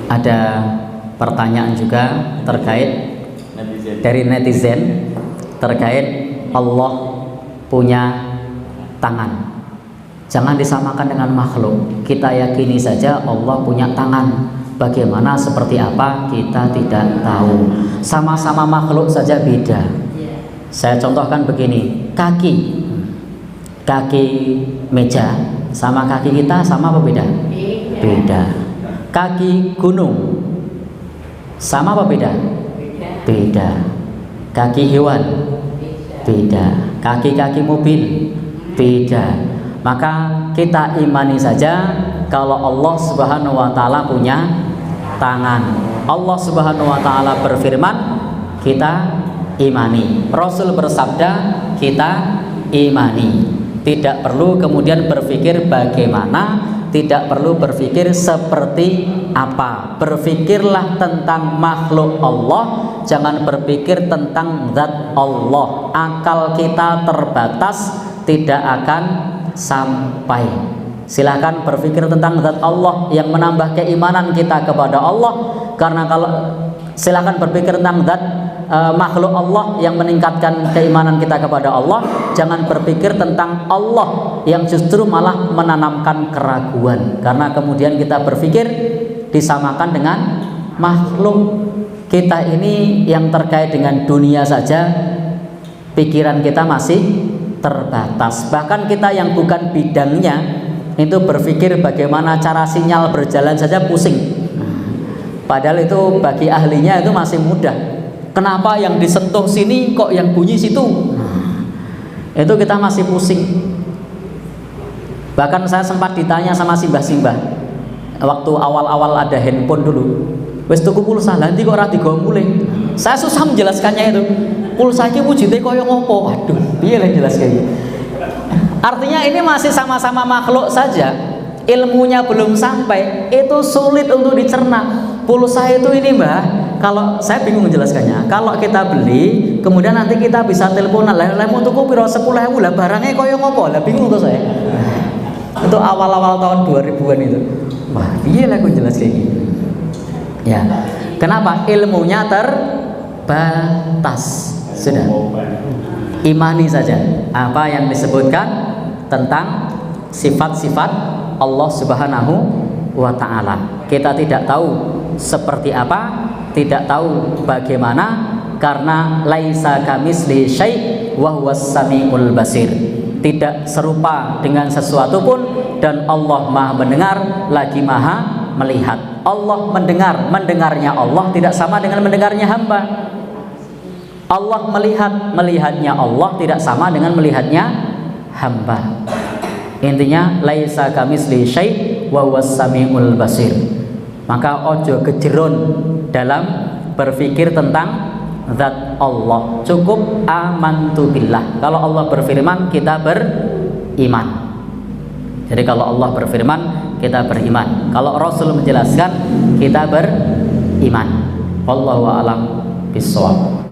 Ada pertanyaan juga terkait dari netizen terkait Allah punya tangan. Jangan disamakan dengan makhluk. Kita yakini saja Allah punya tangan. Bagaimana, seperti apa, kita tidak tahu. Sama-sama makhluk saja beda. Saya contohkan begini, kaki meja sama kaki kita sama apa beda? Beda. Kaki gunung sama apa beda? Beda. Kaki hewan beda. Kaki mobil beda. Maka kita imani saja kalau Allah Subhanahu wa taala punya tangan. Allah Subhanahu wa taala berfirman, kita imani. Rasul bersabda, kita imani. Tidak perlu kemudian berpikir bagaimana, tidak perlu berpikir seperti apa. Berpikirlah tentang makhluk Allah, jangan berpikir tentang zat Allah. Akal kita terbatas, tidak akan sampai. Silakan berpikir tentang zat Allah yang menambah keimanan kita kepada Allah. Karena kalau silakan berpikir tentang zat makhluk Allah yang meningkatkan keimanan kita kepada Allah. Jangan berpikir tentang Allah yang justru malah menanamkan keraguan. Karena kemudian kita berpikir disamakan dengan makhluk. Kita ini yang terkait dengan dunia saja pikiran kita masih terbatas. Bahkan kita yang bukan bidangnya itu berpikir bagaimana cara sinyal berjalan saja pusing. Padahal itu bagi ahlinya itu masih mudah. Kenapa yang disentuh sini kok yang bunyi situ? Itu kita masih pusing. Bahkan saya sempat ditanya sama simbah-simbah waktu awal-awal ada handphone dulu, wis tuku pulsa nanti kok ora digawa mulih. Saya susah menjelaskannya itu. Pulsa iki wujude kaya ngopo? Waduh, piye lek jelaskan iki? Artinya ini masih sama-sama makhluk saja. Ilmunya belum sampai, itu sulit untuk dicerna. Pulsa itu ini Mbah, kalau saya bingung menjelaskannya. Kalau kita beli, kemudian nanti kita bisa teleponan, lah mau tuku piro 10.000 lah barangnya kaya ngopo? Lah bingung tuh saya. Itu awal-awal tahun 2000-an itu. Wah, piye lah aku jelas kayak gini. Ya. Kenapa? Ilmunya terbatas. Sudah. Imani saja apa yang disebutkan tentang sifat-sifat Allah Subhanahu wa taala. Kita tidak tahu seperti apa, tidak tahu bagaimana, karena laisa kamisli syai' wa huwas samiul basir. Tidak serupa dengan sesuatu pun, dan Allah Maha mendengar lagi Maha melihat. Allah mendengar, mendengarnya Allah tidak sama dengan mendengarnya hamba. Allah melihat, melihatnya Allah tidak sama dengan melihatnya hamba. Intinya laisa kamisli syai' wa huwas samiul basir. Maka ojo kejeron dalam berpikir tentang zat Allah. Cukup amantu billah. Kalau Allah berfirman, kita beriman. Jadi kalau Allah berfirman, kita beriman. Kalau Rasul menjelaskan, kita beriman. Wallahu a'lam bishawab.